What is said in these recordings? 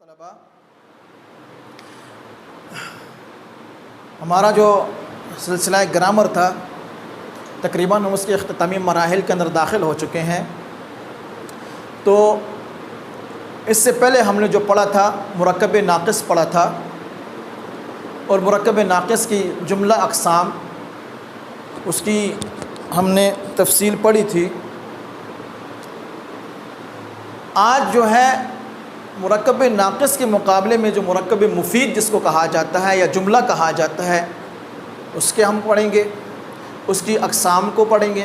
طلباء، ہمارا جو سلسلہ گرامر تھا تقریباً ہم اس کے اختتامی مراحل کے اندر داخل ہو چکے ہیں۔ تو اس سے پہلے ہم نے جو پڑھا تھا مرکب ناقص پڑھا تھا، اور مرکب ناقص کی جملہ اقسام اس کی ہم نے تفصیل پڑھی تھی۔ آج جو ہے مرکب ناقص کے مقابلے میں جو مرکب مفید جس کو کہا جاتا ہے یا جملہ کہا جاتا ہے اس کے ہم پڑھیں گے، اس کی اقسام کو پڑھیں گے۔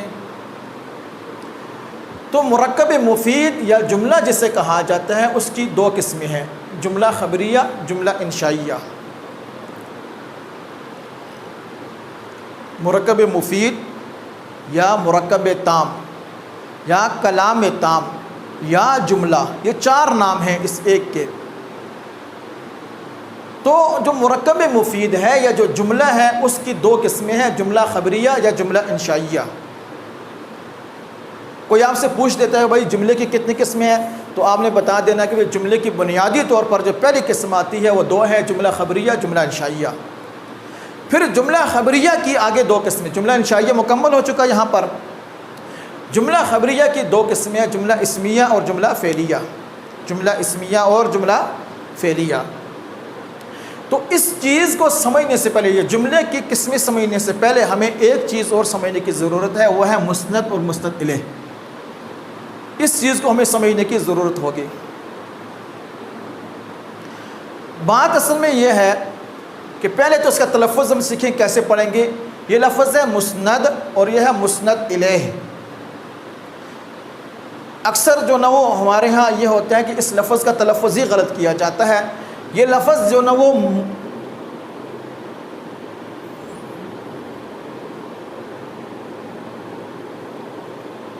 تو مرکب مفید یا جملہ جسے کہا جاتا ہے اس کی دو قسمیں ہیں، جملہ خبریہ، جملہ انشائیہ۔ مرکب مفید یا مرکب تام یا کلام تام یا جملہ، یہ چار نام ہیں اس ایک کے۔ تو جو مرکب مفید ہے یا جو جملہ ہے اس کی دو قسمیں ہیں، جملہ خبریہ یا جملہ انشائیہ۔ کوئی آپ سے پوچھ دیتا ہے بھائی جملے کی کتنی قسمیں ہیں، تو آپ نے بتا دینا کہ جملے کی بنیادی طور پر جو پہلی قسم آتی ہے وہ دو ہے، جملہ خبریہ، جملہ انشائیہ۔ پھر جملہ خبریہ کی آگے دو قسمیں، جملہ انشائیہ مکمل ہو چکا یہاں پر۔ جملہ خبریہ کی دو قسمیں ہیں، جملہ اسمیہ اور جملہ فعلیہ، جملہ اسمیہ اور جملہ فعلیہ۔ تو اس چیز کو سمجھنے سے پہلے، یہ جملے کی قسمیں سمجھنے سے پہلے ہمیں ایک چیز اور سمجھنے کی ضرورت ہے، وہ ہے مسند اور مسند الیہ۔ اس چیز کو ہمیں سمجھنے کی ضرورت ہوگی۔ بات اصل میں یہ ہے کہ پہلے تو اس کا تلفظ ہم سیکھیں کیسے پڑھیں گے۔ یہ لفظ ہے مسند اور یہ ہے مسند الیہ۔ اکثر جو نہ وہ ہمارے ہاں یہ ہوتا ہے کہ اس لفظ کا تلفظ ہی غلط کیا جاتا ہے۔ یہ لفظ جو نہ وہ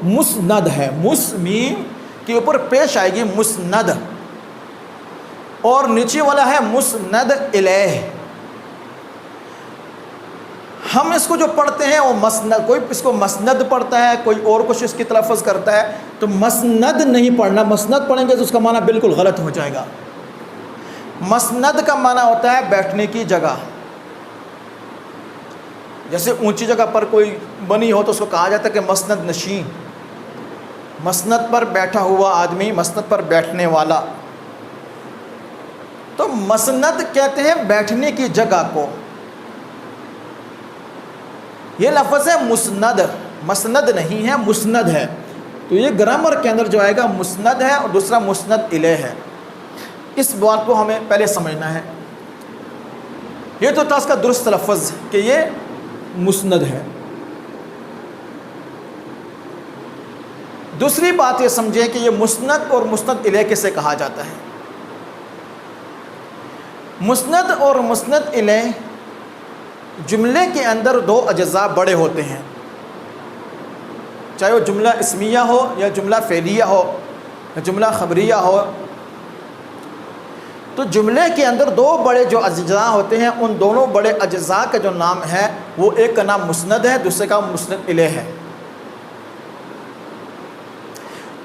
مسند ہے، مسمیم کے اوپر پیش آئے گی مسند، اور نیچے والا ہے مسند الیہ۔ ہم اس کو جو پڑھتے ہیں وہ مسند، کوئی اس کو مسند پڑھتا ہے، کوئی اور کچھ اس کی تلفظ کرتا ہے، تو مسند نہیں پڑھنا۔ مسند پڑھیں گے تو اس کا معنی بالکل غلط ہو جائے گا۔ مسند کا معنی ہوتا ہے بیٹھنے کی جگہ۔ جیسے اونچی جگہ پر کوئی بنی ہو تو اس کو کہا جاتا ہے کہ مسند نشین، مسند پر بیٹھا ہوا آدمی، مسند پر بیٹھنے والا۔ تو مسند کہتے ہیں بیٹھنے کی جگہ کو۔ یہ لفظ ہے مسند، مسند نہیں ہے، مسند ہے۔ تو یہ گرامر کے اندر جو آئے گا مسند ہے، اور دوسرا مسند الیہ ہے۔ اس بات کو ہمیں پہلے سمجھنا ہے۔ یہ تو تھا اس کا درست لفظ کہ یہ مسند ہے۔ دوسری بات یہ سمجھیں کہ یہ مسند اور مسند الیہ کسے کہا جاتا ہے۔ مسند اور مسند الیہ جملے کے اندر دو اجزاء بڑے ہوتے ہیں، چاہے وہ جملہ اسمیہ ہو یا جملہ فعلیہ ہو یا جملہ خبریہ ہو۔ تو جملے کے اندر دو بڑے جو اجزاء ہوتے ہیں، ان دونوں بڑے اجزاء کا جو نام ہے وہ ایک کا نام مسند ہے، دوسرے کا مسند الیہ ہے۔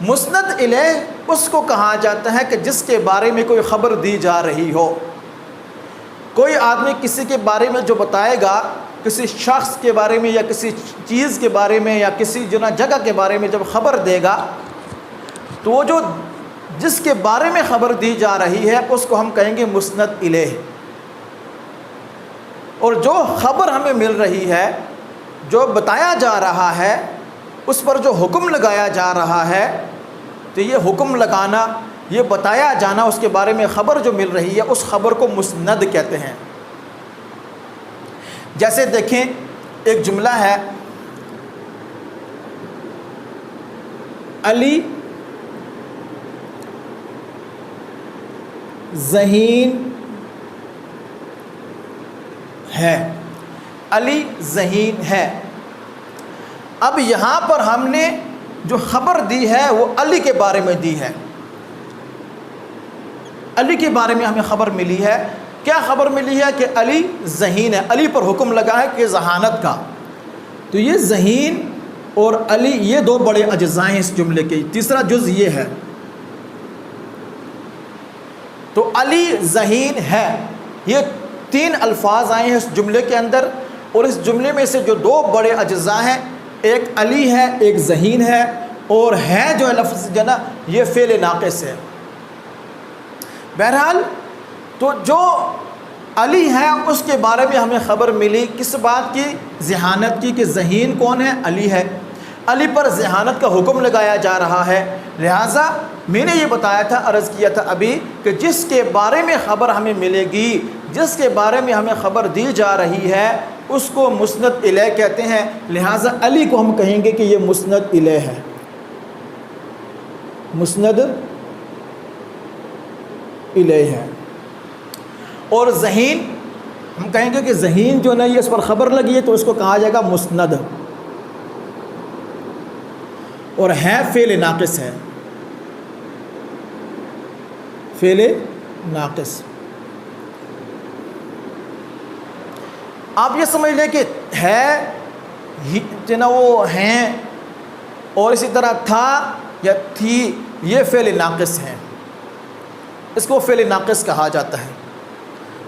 مسند الیہ اس کو کہا جاتا ہے کہ جس کے بارے میں کوئی خبر دی جا رہی ہو۔ کوئی آدمی کسی کے بارے میں جو بتائے گا، کسی شخص کے بارے میں یا کسی چیز کے بارے میں یا کسی جگہ کے بارے میں جب خبر دے گا، تو وہ جو جس کے بارے میں خبر دی جا رہی ہے اس کو ہم کہیں گے مسند الیہ۔ اور جو خبر ہمیں مل رہی ہے، جو بتایا جا رہا ہے، اس پر جو حکم لگایا جا رہا ہے، تو یہ حکم لگانا، یہ بتایا جانا، اس کے بارے میں خبر جو مل رہی ہے اس خبر کو مسند کہتے ہیں۔ جیسے دیکھیں ایک جملہ ہے، علی ذہین ہے، علی ذہین ہے۔ اب یہاں پر ہم نے جو خبر دی ہے وہ علی کے بارے میں دی ہے، علی کے بارے میں ہمیں خبر ملی ہے۔ کیا خبر ملی ہے؟ کہ علی ذہین ہے، علی پر حکم لگا ہے کہ ذہانت کا۔ تو یہ ذہین اور علی یہ دو بڑے اجزاء ہیں اس جملے کے۔ تیسرا جز یہ ہے، تو علی ذہین ہے، یہ 3 الفاظ آئے ہیں اس جملے کے اندر، اور اس جملے میں سے جو 2 بڑے اجزاء ہیں، ایک علی ہے ایک ذہین ہے، اور ہے جو لفظ جنا یہ فعل ناقص ہے۔ بہرحال تو جو علی ہے اس کے بارے میں ہمیں خبر ملی کس بات کی؟ ذہانت کی، کہ ذہین کون ہے؟ علی ہے، علی پر ذہانت کا حکم لگایا جا رہا ہے۔ لہٰذا میں نے یہ بتایا تھا، عرض کیا تھا ابھی، کہ جس کے بارے میں خبر ہمیں ملے گی، جس کے بارے میں ہمیں خبر دی جا رہی ہے، اس کو مسند الیہ کہتے ہیں۔ لہٰذا علی کو ہم کہیں گے کہ یہ مسند الیہ ہے، مسند الیہ ہے۔ اور ذہین ہم کہیں گے کہ ذہین جو نہیں ہے اس پر خبر لگی ہے تو اس کو کہا جائے گا مسند، اور ہے فعل ناقص ہے، فعل ناقص۔ آپ یہ سمجھ لیں کہ ہے جو نا وہ ہیں، اور اسی طرح تھا یا تھی یہ فعل ناقص ہیں، اس کو فعل ناقص کہا جاتا ہے۔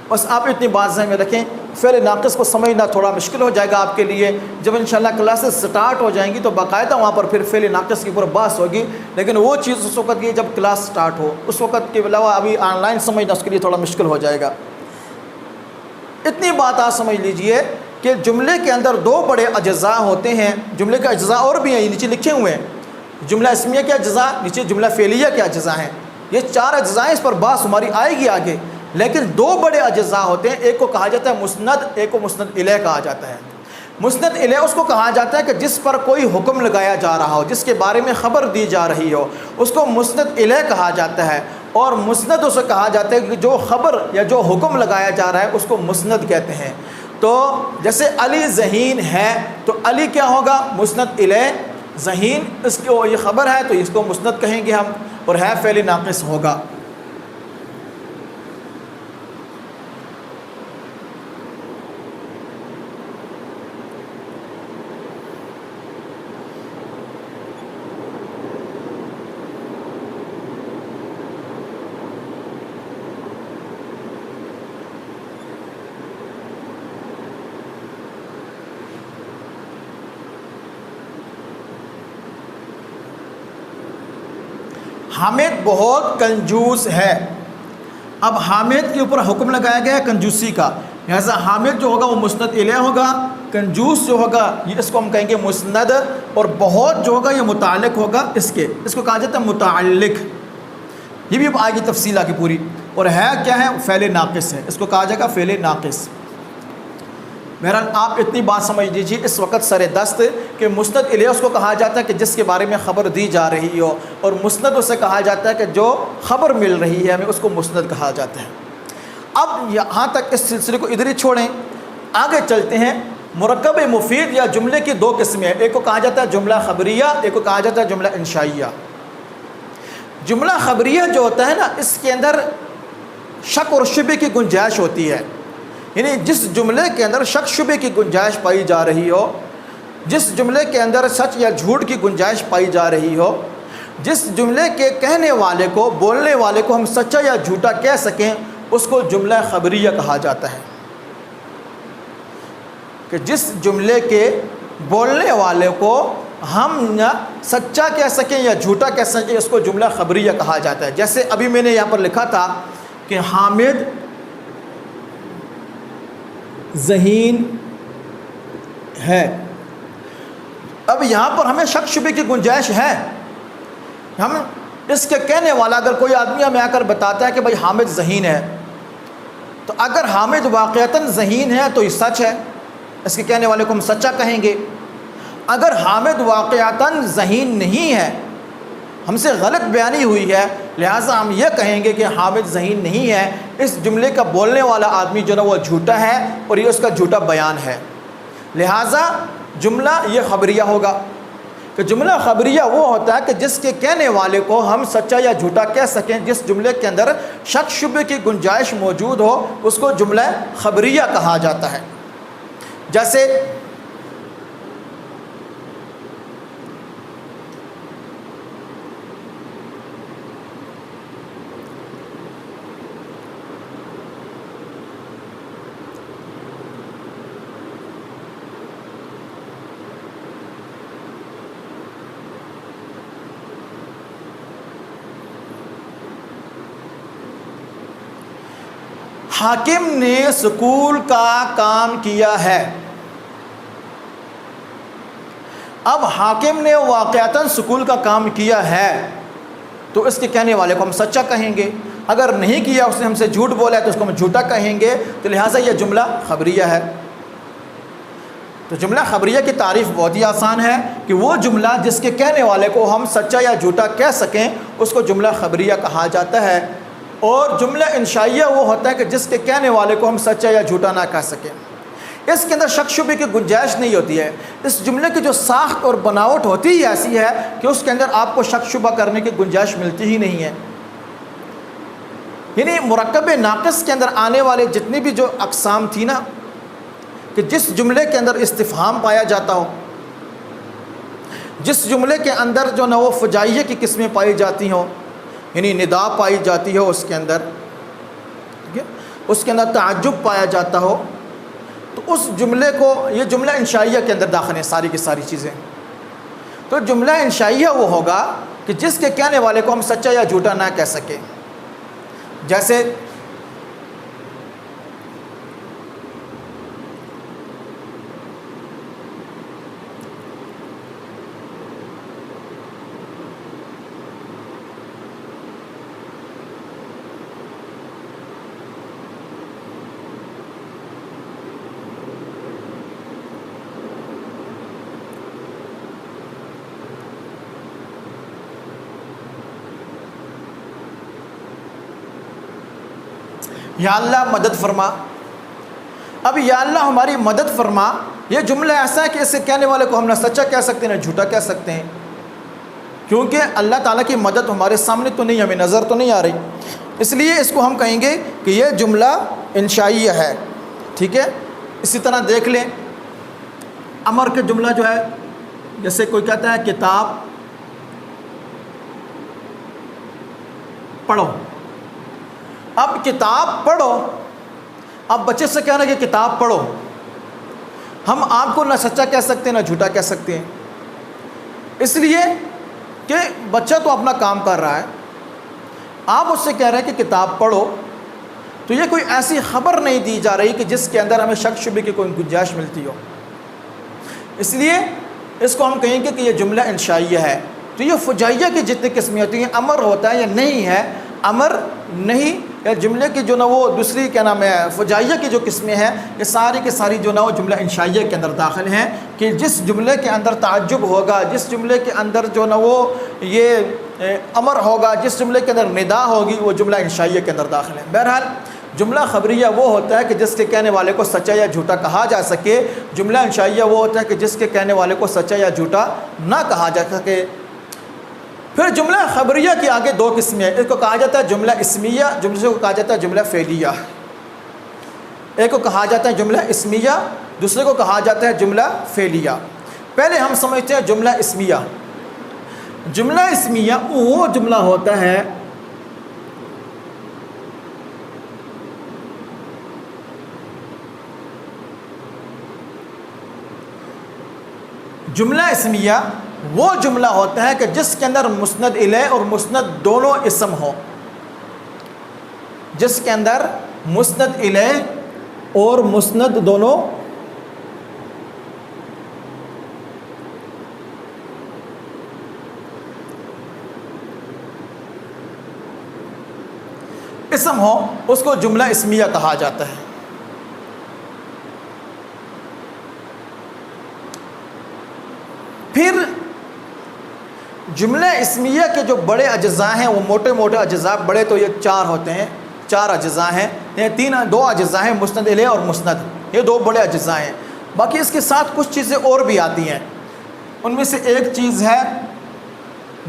بس آپ اتنی بات ذہن میں رکھیں، فعل ناقص کو سمجھنا تھوڑا مشکل ہو جائے گا آپ کے لیے، جب انشاءاللہ کلاسز سٹارٹ ہو جائیں گی تو باقاعدہ وہاں پر پھر فعل ناقص کی اوپر بحث ہوگی، لیکن وہ چیز اس وقت کی جب کلاس سٹارٹ ہو، اس وقت کے علاوہ ابھی آن لائن سمجھنا اس کے لیے تھوڑا مشکل ہو جائے گا۔ اتنی بات آپ سمجھ لیجئے کہ جملے کے اندر 2 بڑے اجزاء ہوتے ہیں، جملے کے اجزاء اور بھی ہیں، یہ نیچے لکھے ہوئے ہیں، جملہ اسمیہ کے اجزاء، نیچے جملہ فعلیہ کے اجزاء ہیں، یہ 4 اجزاء ہیں، اس پر بحث ہماری آئے گی آگے، لیکن 2 بڑے اجزاء ہوتے ہیں، ایک کو کہا جاتا ہے مسند، ایک کو مسند الیہ کہا جاتا ہے۔ مسند الیہ اس کو کہا جاتا ہے کہ جس پر کوئی حکم لگایا جا رہا ہو، جس کے بارے میں خبر دی جا رہی ہو، اس کو مسند الیہ کہا جاتا ہے، اور مسند اسے کہا جاتا ہے کہ جو خبر یا جو حکم لگایا جا رہا ہے اس کو مسند کہتے ہیں۔ تو جیسے علی ذہین ہے تو علی کیا ہوگا؟ مسند الیہ، ذہین اس کو یہ خبر ہے تو اس کو مسند کہیں گے ہم، اور ہے فعل ناقص ہوگا۔ حامد بہت کنجوس ہے، اب حامد کے اوپر حکم لگایا گیا ہے کنجوسی کا، لہذا حامد جو ہوگا وہ مسند الیہ ہوگا، کنجوس جو ہوگا یہ اس کو ہم کہیں گے مسند، اور بہت جو ہوگا یہ متعلق ہوگا اس کو کہا جاتا ہے متعلق، یہ بھی اب آئے گی تفصیل آگے پوری۔ اور ہے کیا ہے؟ فعل ناقص ہے، اس کو کہا جائے گا فعل ناقص۔ بہرحال آپ اتنی بات سمجھ لیجیے اس وقت سر دست کہ مسند الیہ اس کو کہا جاتا ہے کہ جس کے بارے میں خبر دی جا رہی ہو، اور مسند اسے کہا جاتا ہے کہ جو خبر مل رہی ہے ہمیں اس کو مسند کہا جاتا ہے۔ اب یہاں تک اس سلسلے کو ادھر ہی چھوڑیں، آگے چلتے ہیں۔ مرکب مفید یا جملے کی 2 قسمیں ہیں، ایک کو کہا جاتا ہے جملہ خبریہ، ایک کو کہا جاتا ہے جملہ انشائیہ۔ جملہ خبریہ جو ہوتا ہے نا، اس کے اندر شک اور شبہ کی گنجائش ہوتی ہے، یعنی جس جملے کے اندر شک شبہ کی گنجائش پائی جا رہی ہو، جس جملے کے اندر سچ یا جھوٹ کی گنجائش پائی جا رہی ہو، جس جملے کے کہنے والے کو، بولنے والے کو ہم سچا یا جھوٹا کہہ سکیں، اس کو جملہ خبریہ کہا جاتا ہے۔ کہ جس جملے کے بولنے والے کو ہم نہ سچا کہہ سکیں یا جھوٹا کہہ سکیں، اس کو جملہ خبریہ کہا جاتا ہے۔ جیسے ابھی میں نے یہاں پر لکھا تھا کہ حامد ذہین ہے، اب یہاں پر ہمیں شک شبہ کی گنجائش ہے، ہم اس کے کہنے والا اگر کوئی آدمی ہمیں آ کر بتاتا ہے کہ بھائی حامد ذہین ہے، تو اگر حامد واقعتاً ذہین ہے تو یہ سچ ہے، اس کے کہنے والے کو ہم سچا کہیں گے۔ اگر حامد واقعتاً ذہین نہیں ہے، ہم سے غلط بیانی ہوئی ہے، لہٰذا ہم یہ کہیں گے کہ حامد ذہین نہیں ہے، اس جملے کا بولنے والا آدمی جو نا وہ جھوٹا ہے اور یہ اس کا جھوٹا بیان ہے، لہٰذا جملہ یہ خبریہ ہوگا۔ کہ جملہ خبریہ وہ ہوتا ہے کہ جس کے کہنے والے کو ہم سچا یا جھوٹا کہہ سکیں، جس جملے کے اندر شک شبہ کی گنجائش موجود ہو، اس کو جملہ خبریہ کہا جاتا ہے۔ جیسے حاکم نے سکول کا کام کیا ہے، اب حاکم نے واقعتاً سکول کا کام کیا ہے تو اس کے کہنے والے کو ہم سچا کہیں گے، اگر نہیں کیا اس نے ہم سے جھوٹ بولا ہے تو اس کو ہم جھوٹا کہیں گے، تو لہٰذا یہ جملہ خبریہ ہے۔ تو جملہ خبریہ کی تعریف بہت ہی آسان ہے کہ وہ جملہ جس کے کہنے والے کو ہم سچا یا جھوٹا کہہ سکیں اس کو جملہ خبریہ کہا جاتا ہے، اور جملہ انشائیہ وہ ہوتا ہے کہ جس کے کہنے والے کو ہم سچا یا جھوٹا نہ کہہ سکیں، اس کے اندر شک شبے کی گنجائش نہیں ہوتی ہے۔ اس جملے کی جو ساخت اور بناوٹ ہوتی ہی ایسی ہے کہ اس کے اندر آپ کو شک شبہ کرنے کی گنجائش ملتی ہی نہیں ہے۔ یعنی مرکب ناقص کے اندر آنے والے جتنی بھی جو اقسام تھی نا، کہ جس جملے کے اندر استفہام پایا جاتا ہو، جس جملے کے اندر جو نہ وہ فجائیہ کی قسمیں پائی جاتی ہوں، یعنی ندا پائی جاتی ہو اس کے اندر، ٹھیک ہے، اس کے اندر تعجب پایا جاتا ہو، تو اس جملے کو، یہ جملہ انشائیہ کے اندر داخل ہیں ساری کی ساری چیزیں۔ تو جملہ انشائیہ وہ ہوگا کہ جس کے کہنے والے کو ہم سچا یا جھوٹا نہ کہہ سکیں، جیسے یا اللہ مدد فرما۔ اب یا اللہ ہماری مدد فرما، یہ جملہ ایسا ہے کہ اس سے کہنے والے کو ہم نہ سچا کہہ سکتے نہ جھوٹا کہہ سکتے ہیں، کیونکہ اللہ تعالیٰ کی مدد ہمارے سامنے تو نہیں، ہمیں نظر تو نہیں آ رہی، اس لیے اس کو ہم کہیں گے کہ یہ جملہ انشائیہ ہے، ٹھیک ہے۔ اسی طرح دیکھ لیں امر کا جملہ جو ہے، جیسے کوئی کہتا ہے کتاب پڑھو، اب کتاب پڑھو، اب بچے سے کہنا کہ کتاب پڑھو، ہم آپ کو نہ سچا کہہ سکتے ہیں نہ جھوٹا کہہ سکتے ہیں، اس لیے کہ بچہ تو اپنا کام کر رہا ہے، آپ اس سے کہہ رہے ہیں کہ کتاب پڑھو، تو یہ کوئی ایسی خبر نہیں دی جا رہی کہ جس کے اندر ہمیں شک شبے کی کوئی گنجائش ملتی ہو، اس لیے اس کو ہم کہیں گے کہ یہ جملہ انشائیہ ہے۔ تو یہ فجائیہ کی جتنی قسمیں ہوتی ہیں، امر ہوتا ہے یا نہیں ہے، امر نہیں، یا جملے کی جو نہ وہ دوسری کیا نام ہے فجائیہ کی جو قسمیں ہیں، یہ ساری کی ساری جو نہ وہ جملہ انشائیہ کے اندر داخل ہیں، کہ جس جملے کے اندر تعجب ہوگا، جس جملے کے اندر جو نہ وہ یہ امر ہوگا، جس جملے کے اندر ندا ہوگی، وہ جملہ انشائیہ کے اندر داخل ہے۔ بہرحال جملہ خبریہ وہ ہوتا ہے کہ جس کے کہنے والے کو سچا یا جھوٹا کہا جا سکے، جملہ انشائیہ وہ ہوتا ہے کہ جس کے کہنے والے کو سچا یا جھوٹا نہ کہا جا سکے۔ پھر جملہ خبریہ کی آگے دو قسمیں ہیں، ایک کو کہا جاتا ہے جملہ اسمیہ، دوسرے کو کہا جاتا ہے جملہ فعلیہ۔ ایک کو کہا جاتا ہے جملہ اسمیہ، دوسرے کو کہا جاتا ہے جملہ فعلیہ۔ پہلے ہم سمجھتے ہیں جملہ اسمیہ۔ جملہ اسمیہ وہ جملہ ہوتا ہے جملہ اسمیہ وہ جملہ ہوتا ہے کہ جس کے اندر مسند الیہ اور مسند دونوں اسم ہوں، جس کے اندر مسند الیہ اور مسند دونوں اسم ہو، اس کو جملہ اسمیہ کہا جاتا ہے۔ پھر جملہ اسمیہ کے جو بڑے اجزاء ہیں، وہ موٹے موٹے اجزاء، بڑے تو یہ چار ہوتے ہیں، چار اجزاء ہیں، یہ دو اجزاء ہیں، مسند الیہ اور مسند، یہ دو بڑے اجزاء ہیں۔ باقی اس کے ساتھ کچھ چیزیں اور بھی آتی ہیں، ان میں سے ایک چیز ہے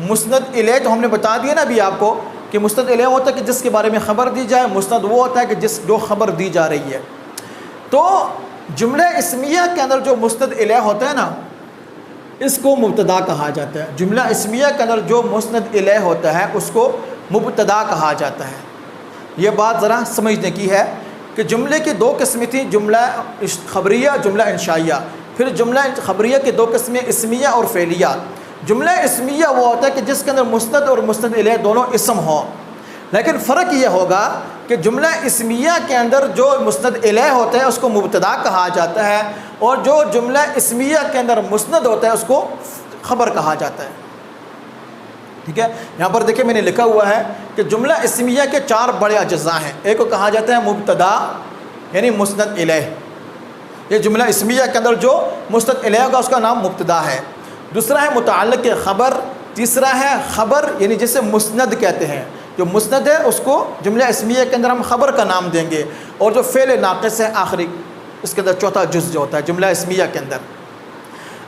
مسند الیہ، تو ہم نے بتا دیا نا ابھی آپ کو کہ مسند الیہ ہوتا ہے کہ جس کے بارے میں خبر دی جائے، مسند وہ ہوتا ہے کہ جو خبر دی جا رہی ہے۔ تو جملہ اسمیہ کے اندر جو مسند الیہ ہوتا ہے نا، اس کو مبتدا کہا جاتا ہے۔ جملہ اسمیہ کے اندر جو مسند الیہ ہوتا ہے اس کو مبتدا کہا جاتا ہے۔ یہ بات ذرا سمجھنے کی ہے کہ جملے کی دو قسمیں تھیں، جملہ خبریہ، جملہ انشائیہ۔ پھر جملہ خبریہ کی دو قسمیں اسمیہ اور فعلیہ۔ جملہ اسمیہ وہ ہوتا ہے کہ جس کے اندر مسند اور مسند الیہ دونوں اسم ہوں۔ لیکن فرق یہ ہوگا کہ جملہ اسمیہ کے اندر جو مسند الیہ ہوتا ہے اس کو مبتدا کہا جاتا ہے، اور جو جملہ اسمیہ کے اندر مسند ہوتا ہے اس کو خبر کہا جاتا ہے۔ ٹھیک ہے، یہاں پر دیکھیں میں نے لکھا ہوا ہے کہ جملہ اسمیہ کے 4 بڑے اجزاء ہیں۔ ایک کو کہا جاتا ہے مبتدا یعنی مسند الیہ، یہ جملہ اسمیہ کے اندر جو مسند الیہ کا اس کا نام مبتدا ہے۔ دوسرا ہے متعلق خبر، تیسرا ہے خبر یعنی جسے مسند کہتے ہیں، جو مسند ہے اس کو جملہ اسمیہ کے اندر ہم خبر کا نام دیں گے، اور جو فعل ناقص ہے آخری اس کے اندر چوتھا جز جو ہوتا ہے جملہ اسمیہ کے اندر۔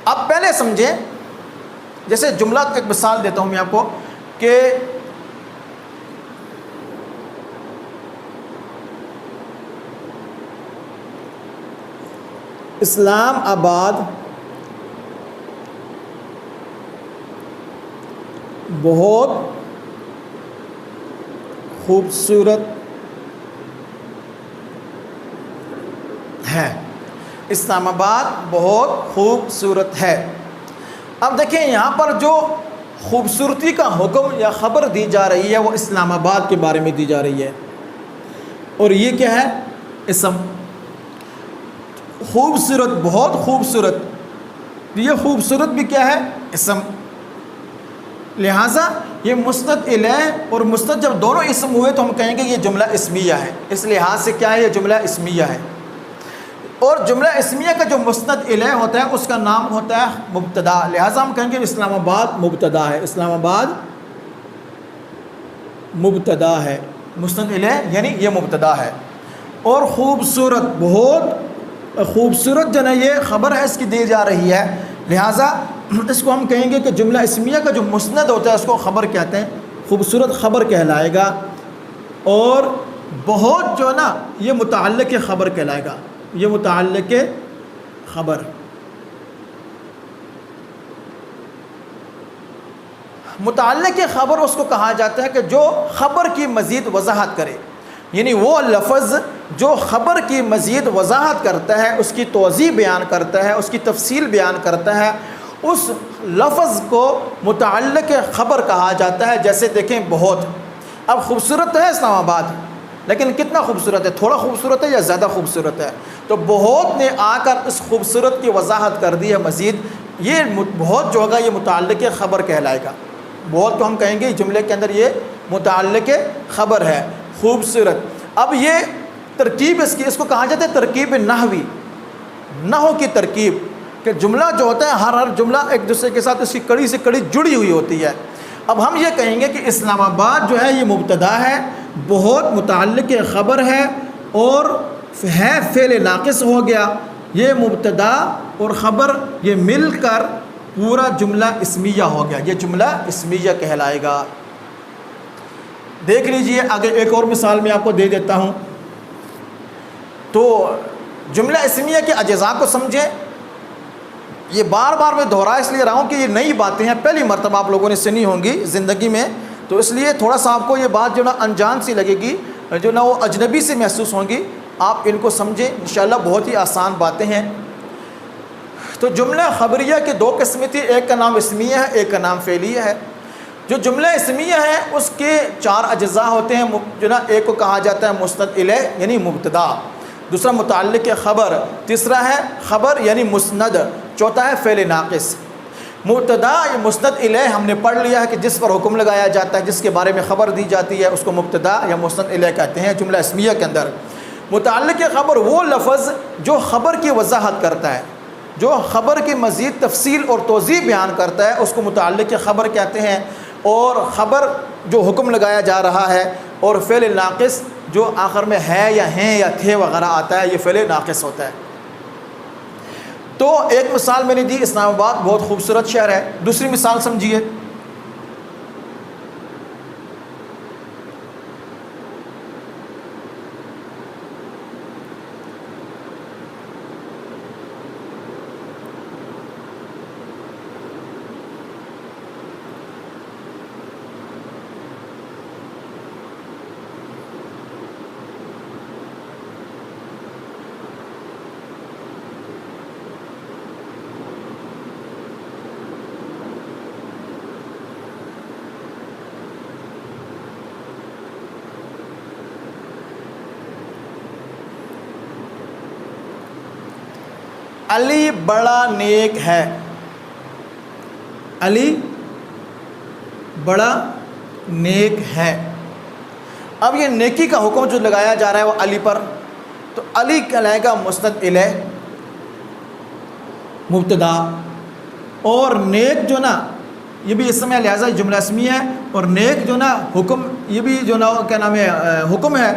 اب پہلے سمجھیں، جیسے جملہ ایک مثال دیتا ہوں میں آپ کو کہ اسلام آباد بہت خوبصورت ہے، اسلام آباد بہت خوبصورت ہے۔ اب دیکھیں یہاں پر جو خوبصورتی کا حکم یا خبر دی جا رہی ہے وہ اسلام آباد کے بارے میں دی جا رہی ہے، اور یہ کیا ہے؟ اسم۔ خوبصورت، بہت خوبصورت، یہ خوبصورت بھی کیا ہے؟ اسم۔ لہٰذا یہ مسند الیہ اور مسند جب دونوں اسم ہوئے تو ہم کہیں گے یہ جملہ اسمیہ ہے، اس لحاظ سے کیا ہے؟ یہ جملہ اسمیہ ہے۔ اور جملہ اسمیہ کا جو مسند الیہ ہوتا ہے اس کا نام ہوتا ہے مبتدا، لہٰذا ہم کہیں گے اسلام آباد مبتدا ہے، اسلام آباد مبتدا ہے، مسند الیہ یعنی یہ مبتدا ہے۔ اور خوبصورت، بہت خوبصورت جو ہے یہ خبر ہے اس کی دی جا رہی ہے، لہٰذا اس کو ہم کہیں گے کہ جملہ اسمیہ کا جو مسند ہوتا ہے اس کو خبر کہتے ہیں، خوبصورت خبر کہلائے گا، اور بہت جو ہے نا یہ متعلق خبر کہلائے گا، یہ متعلق خبر۔ متعلق خبر اس کو کہا جاتا ہے کہ جو خبر کی مزید وضاحت کرے، یعنی وہ لفظ جو خبر کی مزید وضاحت کرتا ہے، اس کی توضیح بیان کرتا ہے، اس کی تفصیل بیان کرتا ہے، اس لفظ کو متعلق خبر کہا جاتا ہے۔ جیسے دیکھیں بہت، اب خوبصورت ہے اسلام آباد، لیکن کتنا خوبصورت ہے؟ تھوڑا خوبصورت ہے یا زیادہ خوبصورت ہے؟ تو بہت نے آ کر اس خوبصورت کی وضاحت کر دی ہے مزید، یہ بہت جو ہوگا یہ متعلق خبر کہلائے گا۔ بہت کو ہم کہیں گے جملے کے اندر یہ متعلق خبر ہے، خوبصورت۔ اب یہ ترکیب اس کو کہا جاتا ہے ترکیب نحوی، نحو کی ترکیب، کہ جملہ جو ہوتا ہے ہر جملہ ایک دوسرے کے ساتھ اس کی کڑی سے کڑی جڑی ہوئی ہوتی ہے۔ اب ہم یہ کہیں گے کہ اسلام آباد جو ہے یہ مبتدا ہے، بہت متعلق خبر ہے، اور ہے فعل ناقص ہو گیا، یہ مبتدا اور خبر یہ مل کر پورا جملہ اسمیہ ہو گیا، یہ جملہ اسمیہ کہلائے گا۔ دیکھ لیجئے آگے ایک اور مثال میں آپ کو دے دیتا ہوں۔ تو جملہ اسمیہ کے اجزاء کو سمجھیں، یہ بار بار میں دہرا اس لیے رہا ہوں کہ یہ نئی باتیں ہیں، پہلی مرتبہ آپ لوگوں نے سنی ہوں گی زندگی میں، تو اس لیے تھوڑا سا آپ کو یہ بات جو نا انجان سی لگے گی، جو نا وہ اجنبی سی محسوس ہوں گی، آپ ان کو سمجھیں انشاءاللہ، بہت ہی آسان باتیں ہیں۔ تو جملہ خبریہ کے 2 قسمیں تھی، ایک کا نام اسمیہ ہے، ایک کا نام فعلیہ ہے۔ جو جملہ اسمیہ ہے اس کے 4 اجزاء ہوتے ہیں، جو نا ایک کو کہا جاتا ہے مسند الیہ یعنی مبتدا، دوسرا متعلق خبر، تیسرا ہے خبر یعنی مسند، چوتھا ہے فعل ناقص۔ مبتدا یا مسند الیہ ہم نے پڑھ لیا ہے کہ جس پر حکم لگایا جاتا ہے، جس کے بارے میں خبر دی جاتی ہے، اس کو مبتدا یا مسند الیہ کہتے ہیں جملہ اسمیہ کے اندر۔ متعلق خبر وہ لفظ جو خبر کی وضاحت کرتا ہے، جو خبر کی مزید تفصیل اور توضیح بیان کرتا ہے، اس کو متعلق خبر کہتے ہیں۔ اور خبر جو حکم لگایا جا رہا ہے، اور فعل ناقص جو آخر میں ہے یا ہیں یا تھے وغیرہ آتا ہے، یہ فعل ناقص ہوتا ہے۔ تو ایک مثال میں نے دی، اسلام آباد بہت خوبصورت شہر ہے۔ دوسری مثال سمجھیے، علی بڑا نیک ہے، علی بڑا نیک ہے۔ اب یہ نیکی کا حکم جو لگایا جا رہا ہے وہ علی پر، تو علی کہلائے گا مسند الیہ مبتدا، اور نیک جو نا یہ بھی اسم ہے، لہٰذا جملہ اسمی ہے، اور نیک جو نا حکم، یہ بھی جو نا کیا نام ہے حکم ہے،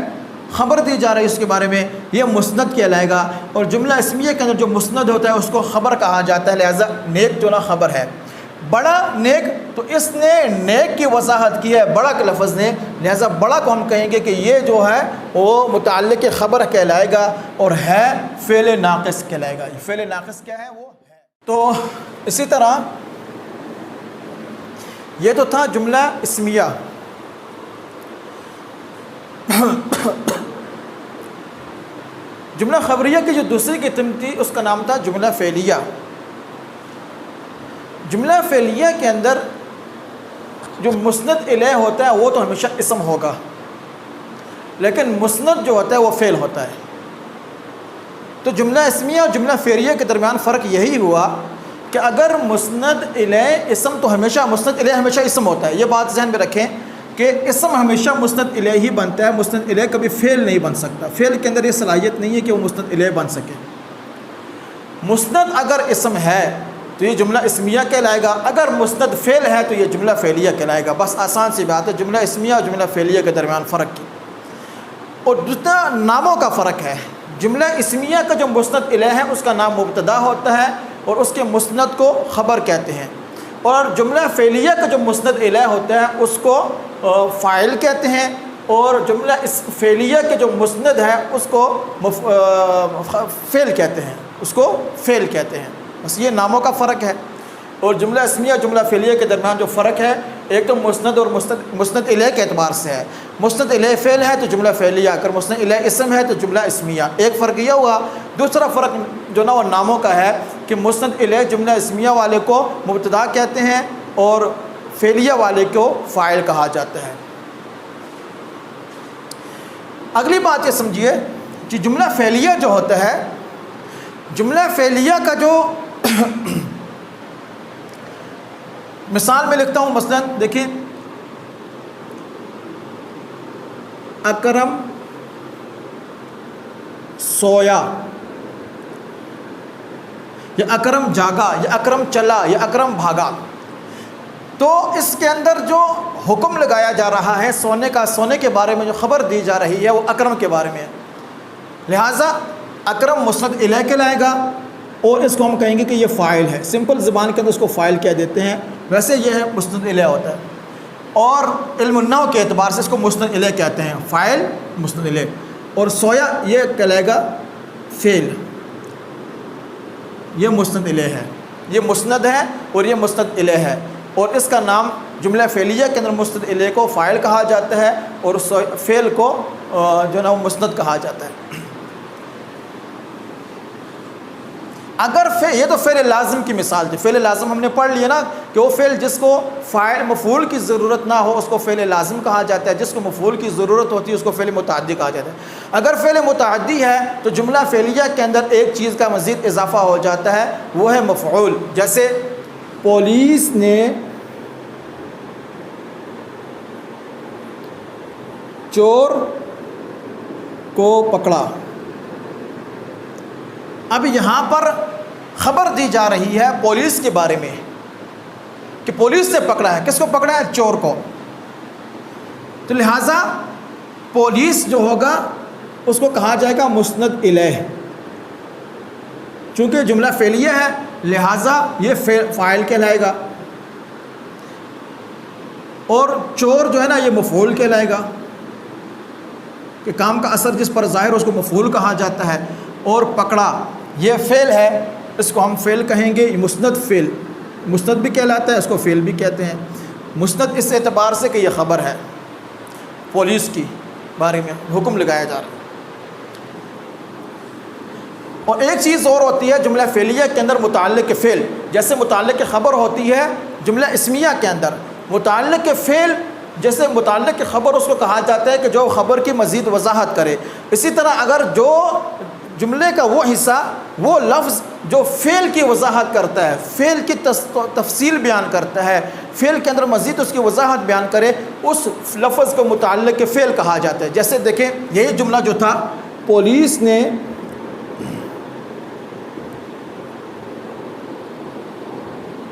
خبر دی جا رہی ہے اس کے بارے میں، یہ مسند کہلائے گا۔ اور جملہ اسمیہ کے اندر جو مسند ہوتا ہے اس کو خبر کہا جاتا ہے، لہٰذا نیک جو نا خبر ہے۔ بڑا نیک، تو اس نے نیک کی وضاحت کی ہے بڑا کے لفظ نے، لہٰذا بڑا کو ہم کہیں گے کہ یہ جو ہے وہ متعلق خبر کہلائے گا، اور ہے فعل ناقص کہلائے گا۔ یہ فعل ناقص کیا ہے؟ وہ ہے۔ تو اسی طرح یہ تو تھا جملہ اسمیہ۔ جملہ خبریہ کی جو دوسری قسم تھی اس کا نام تھا جملہ فعلیہ۔ جملہ فعلیہ کے اندر جو مسند الیہ ہوتا ہے وہ تو ہمیشہ اسم ہوگا، لیکن مسند جو ہوتا ہے وہ فعل ہوتا ہے۔ تو جملہ اسمیہ اور جملہ فعلیہ کے درمیان فرق یہی ہوا کہ اگر مسند الیہ اسم تو ہمیشہ مسند الیہ ہمیشہ اسم ہوتا ہے، یہ بات ذہن میں رکھیں کہ اسم ہمیشہ مسند الیہ ہی بنتا ہے، مسند الیہ کبھی فعل نہیں بن سکتا، فعل کے اندر یہ صلاحیت نہیں ہے کہ وہ مسند الیہ بن سکے۔ مسند اگر اسم ہے تو یہ جملہ اسمیہ کہلائے گا، اگر مسند فعل ہے تو یہ جملہ فعلیہ کہلائے گا۔ بس آسان سی بات ہے جملہ اسمیہ اور جملہ فعلیہ کے درمیان فرق کی۔ اور جتنا ناموں کا فرق ہے، جملہ اسمیہ کا جو مسند الیہ ہے اس کا نام مبتدا ہوتا ہے اور اس کے مسند کو خبر کہتے ہیں، اور جملہ فعلیہ کا جو مسند الیہ ہوتا ہے اس کو فاعل کہتے ہیں، اور جملہ فعلیہ کے جو مسند ہے اس کو فعل کہتے ہیں، اس کو فعل کہتے ہیں۔ بس یہ ناموں کا فرق ہے۔ اور جملہ اسمیہ اور جملہ فعلیہ کے درمیان جو فرق ہے، ایک تو مسند اور مسند الیہ کے اعتبار سے ہے۔ مسند الیہ فعل ہے تو جملہ فعلیہ، اگر مسند الیہ اسم ہے تو جملہ اسمیہ۔ ایک فرق یہ ہوا۔ دوسرا فرق جو نا وہ ناموں کا ہے کہ مسند الیہ جملہ اسمیہ والے کو مبتدا کہتے ہیں اور فعلیہ والے کو فاعل کہا جاتا ہے۔ اگلی بات یہ سمجھیے کہ جملہ فعلیہ جو ہوتا ہے، جملہ فعلیہ کا جو مثال میں لکھتا ہوں، مثلا دیکھیں اکرم سویا، یا اکرم جاگا، یا اکرم چلا، یا اکرم بھاگا، تو اس کے اندر جو حکم لگایا جا رہا ہے سونے کا، سونے کے بارے میں جو خبر دی جا رہی ہے وہ اکرم کے بارے میں ہے، لہٰذا اکرم مسند الیہ کہلائے گا، اور اس کو ہم کہیں گے کہ یہ فاعل ہے۔ سمپل زبان کے اندر اس کو فاعل کہہ دیتے ہیں، ویسے یہ ہے مسند الیہ ہوتا ہے، اور علم النحو کے اعتبار سے اس کو مسند الیہ کہتے ہیں، فاعل مسند الیہ۔ اور سویا یہ کہلائے گا فعل، یہ مسند الیہ ہے، یہ مسند ہے اور یہ مسند الیہ ہے، اور اس کا نام جملہ فعلیہ کے اندر مسند الیہ کو فاعل کہا جاتا ہے اور فعل کو جو نا وہ مسند کہا جاتا ہے۔ اگر یہ تو فعل لازم کی مثال تھی، فعل لازم ہم نے پڑھ لیا نا کہ وہ فعل جس کو فاعل مفعول کی ضرورت نہ ہو اس کو فعل لازم کہا جاتا ہے، جس کو مفعول کی ضرورت ہوتی ہے اس کو فعل متعدی کہا جاتا ہے۔ اگر فعل متعدی ہے تو جملہ فعلیہ کے اندر ایک چیز کا مزید اضافہ ہو جاتا ہے، وہ ہے مفعول۔ جیسے پولیس نے چور کو پکڑا، اب یہاں پر خبر دی جا رہی ہے پولیس کے بارے میں کہ پولیس نے پکڑا ہے، کس کو پکڑا ہے؟ چور کو، تو لہٰذا پولیس جو ہوگا اس کو کہا جائے گا مسند الیہ، چونکہ جملہ فعلیہ ہے لہٰذا یہ فاعل کہلائے گا، اور چور جو ہے نا یہ مفعول کہلائے گا کہ کام کا اثر جس پر ظاہر اس کو مفعول کہا جاتا ہے، اور پکڑا یہ فعل ہے، اس کو ہم فعل کہیں گے، یہ مسند فعل، مسند بھی کہلاتا ہے، اس کو فعل بھی کہتے ہیں۔ مسند اس اعتبار سے کہ یہ خبر ہے پولیس کی بارے میں حکم لگایا جا رہا ہے۔ اور ایک چیز اور ہوتی ہے جملہ فعلیہ کے اندر متعلق فعل، جیسے متعلق خبر ہوتی ہے جملہ اسمیہ کے اندر، متعلق فعل جیسے متعلق خبر اس کو کہا جاتا ہے کہ جو خبر کی مزید وضاحت کرے۔ اسی طرح اگر جو جملے کا وہ حصہ، وہ لفظ جو فعل کی وضاحت کرتا ہے، فعل کی تفصیل بیان کرتا ہے، فعل کے اندر مزید اس کی وضاحت بیان کرے، اس لفظ کو متعلق فعل کہا جاتا ہے۔ جیسے دیکھیں یہی جملہ جو تھا، پولیس نے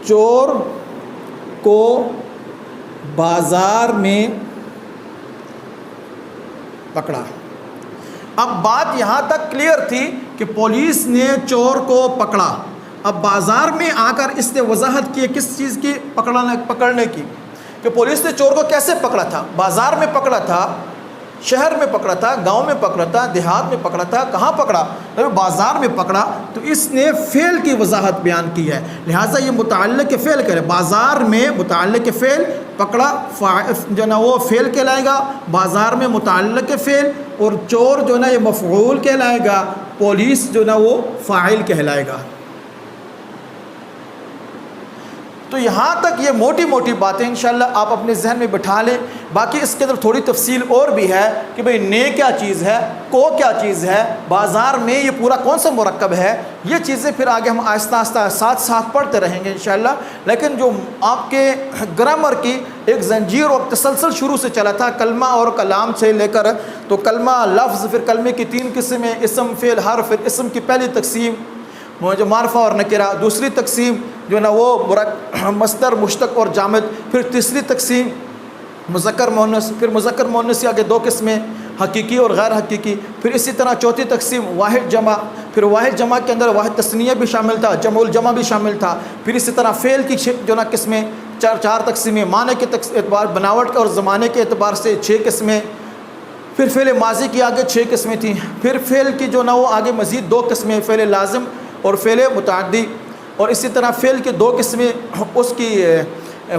چور کو بازار میں پکڑا۔ اب بات یہاں تک کلیئر تھی کہ پولیس نے چور کو پکڑا۔ اب بازار میں آ کر اس نے وضاحت کی کس چیز کی؟ پکڑنے کی، کہ پولیس نے چور کو کیسے پکڑا تھا؟ بازار میں پکڑا تھا، شہر میں پکڑا تھا، گاؤں میں پکڑا تھا، دیہات میں پکڑا تھا، کہاں پکڑا؟ بازار میں پکڑا۔ تو اس نے فعل کی وضاحت بیان کی ہے، لہٰذا یہ متعلق فعل کرے۔ بازار میں متعلق فعل، پکڑا جو نا وہ فعل کہلائے گا، بازار میں متعلق فعل، اور چور جو نا یہ مفعول کہلائے گا، پولیس جو نا وہ فاعل کہلائے گا۔ تو یہاں تک یہ موٹی موٹی باتیں انشاءاللہ آپ اپنے ذہن میں بٹھا لیں۔ باقی اس کے اندر تھوڑی تفصیل اور بھی ہے کہ بھئی نے کیا چیز ہے، کو کیا چیز ہے، بازار میں یہ پورا کون سا مرکب ہے، یہ چیزیں پھر آگے ہم آہستہ آہستہ ساتھ ساتھ پڑھتے رہیں گے انشاءاللہ۔ لیکن جو آپ کے گرامر کی ایک زنجیر اور تسلسل شروع سے چلا تھا، کلمہ اور کلام سے لے کر، تو کلمہ لفظ، پھر کلمے کی 3 قسمیں، اسم فعل حرف، پھر اسم کی پہلی تقسیم جو معرفہ اور نکرہ، دوسری تقسیم جو نا وہ مصدر مشتق اور جامد، پھر تیسری تقسیم مذکر مؤنث، پھر مذکر مؤنث کے آگے 2 قسمیں، حقیقی اور غیر حقیقی، پھر اسی طرح چوتھی تقسیم واحد جمع، پھر واحد جمع کے اندر واحد تثنیہ بھی شامل تھا، جمع الجمع بھی شامل تھا، پھر اسی طرح فعل کی جو نا قسمیں 4 تقسیمیں، معنی کے اعتبار، بناوٹ اور زمانے کے اعتبار سے 6 قسمیں، پھر فعل ماضی کی آگے 6 قسمیں تھیں، پھر فعل کی جو نا وہ آگے مزید 2 قسمیں، فعل لازم اور فعل متعدی، اور اسی طرح فعل کی 2 قسمیں، اس کی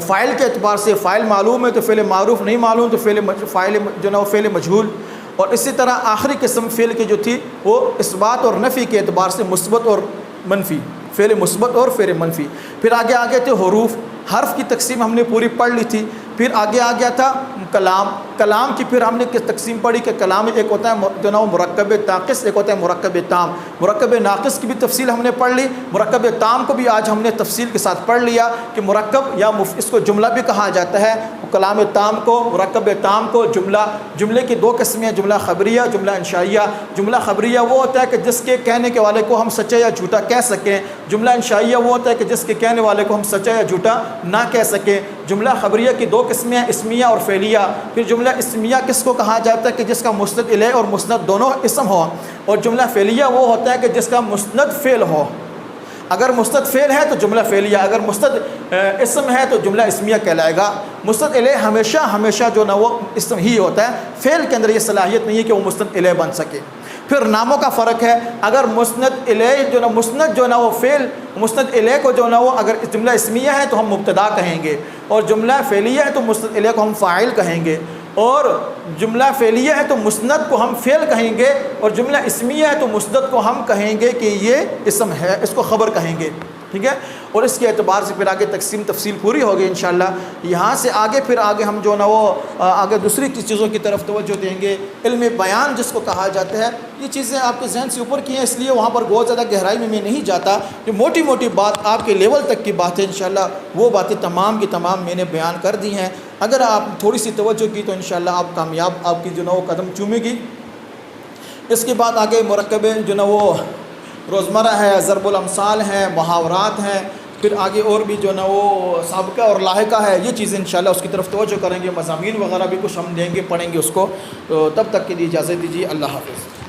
فاعل کے اعتبار سے، فاعل معلوم ہے تو فعل معروف، نہیں معلوم تو فاعل جو نا وہ فعل مجہول، اور اسی طرح آخری قسم فعل کی جو تھی وہ اثبات اور نفی کے اعتبار سے مثبت اور منفی، فعل مثبت اور فعل منفی۔ پھر آگے تھے حروف، حرف کی تقسیم ہم نے پوری پڑھ لی تھی۔ پھر آگے آ گیا تھا کلام، کلام کی پھر ہم نے تقسیم پڑھی کہ کلام ایک ہوتا ہے جو نا وہ مرکب ناقص، ایک ہوتا ہے مرکب تام۔ مرکب ناقص کی بھی تفصیل ہم نے پڑھ لی، مرکب تام کو بھی آج ہم نے تفصیل کے ساتھ پڑھ لیا کہ مرکب یا اس کو جملہ بھی کہا جاتا ہے، کلام تام کو، مرکب تام کو جملے کی 2 قسمیں، جملہ خبریہ، جملہ انشائیہ۔ جملہ خبریہ وہ ہوتا ہے کہ جس کے کہنے کے والے کو ہم سچا یا جھوٹا کہہ سکیں، جملہ انشائیہ وہ ہوتا ہے کہ جس کے کہنے والے کو ہم سچا یا جھوٹا نہ کہہ سکیں۔ جملہ خبریہ کی 2 قسمیں، اسمیہ اور فعلیہ۔ پھر جملہ اسمیہ کس کو کہا جاتا ہے کہ جس کا مسند الیہ اور مسند دونوں اسم ہو، اور جملہ فعلیہ وہ ہوتا ہے کہ جس کا مسند فعل ہو۔ اگر مسند فعل ہے تو جملہ فعلیہ، اگر مسند اسم ہے تو جملہ اسمیہ کہلائے گا۔ مسند الیہ ہمیشہ جو نا وہ اسم ہی ہوتا ہے، فعل کے اندر یہ صلاحیت نہیں ہے کہ وہ مسند الیہ بن سکے۔ پھر ناموں کا فرق ہے، اگر مسند الیہ جو نا مسند جو نا وہ فعل، مسند الیہ کو جو نا وہ اگر جملہ اسمیہ ہے تو ہم مبتدا کہیں گے، اور جملہ فعلیہ ہے تو مسند الیہ کو ہم فاعل کہیں گے، اور جملہ فعلیہ ہے تو مسند کو ہم فعل کہیں گے، اور جملہ اسمیہ ہے تو مسند کو ہم کہیں گے کہ یہ اسم ہے، اس کو خبر کہیں گے، ٹھیک ہے۔ اور اس کے اعتبار سے پھر آگے تقسیم تفصیل پوری ہوگی انشاءاللہ۔ یہاں سے پھر آگے ہم جو نا وہ آگے دوسری چیزوں کی طرف توجہ دیں گے۔ علم بیان جس کو کہا جاتا ہے، یہ چیزیں آپ کے ذہن سے اوپر کی ہیں، اس لیے وہاں پر بہت زیادہ گہرائی میں نہیں جاتا۔ جو موٹی موٹی بات آپ کے لیول تک کی بات ہے انشاءاللہ، وہ باتیں تمام کی تمام میں نے بیان کر دی ہیں۔ اگر آپ تھوڑی سی توجہ کی تو انشاءاللہ آپ کامیاب، آپ کی جو نا وہ قدم چومے گی۔ اس کے بعد آگے مرکب جو نا وہ روزمرہ ہے، ضرب الامثال ہیں، محاورات ہیں، پھر آگے اور بھی جو نا وہ سابقہ اور لاحقہ ہے، یہ چیزیں انشاءاللہ اس کی طرف توجہ کریں گے۔ مضامین وغیرہ بھی کچھ ہم دیں گے، پڑھیں گے اس کو۔ تو تب تک کے لیے اجازت دیجیے، اللہ حافظ۔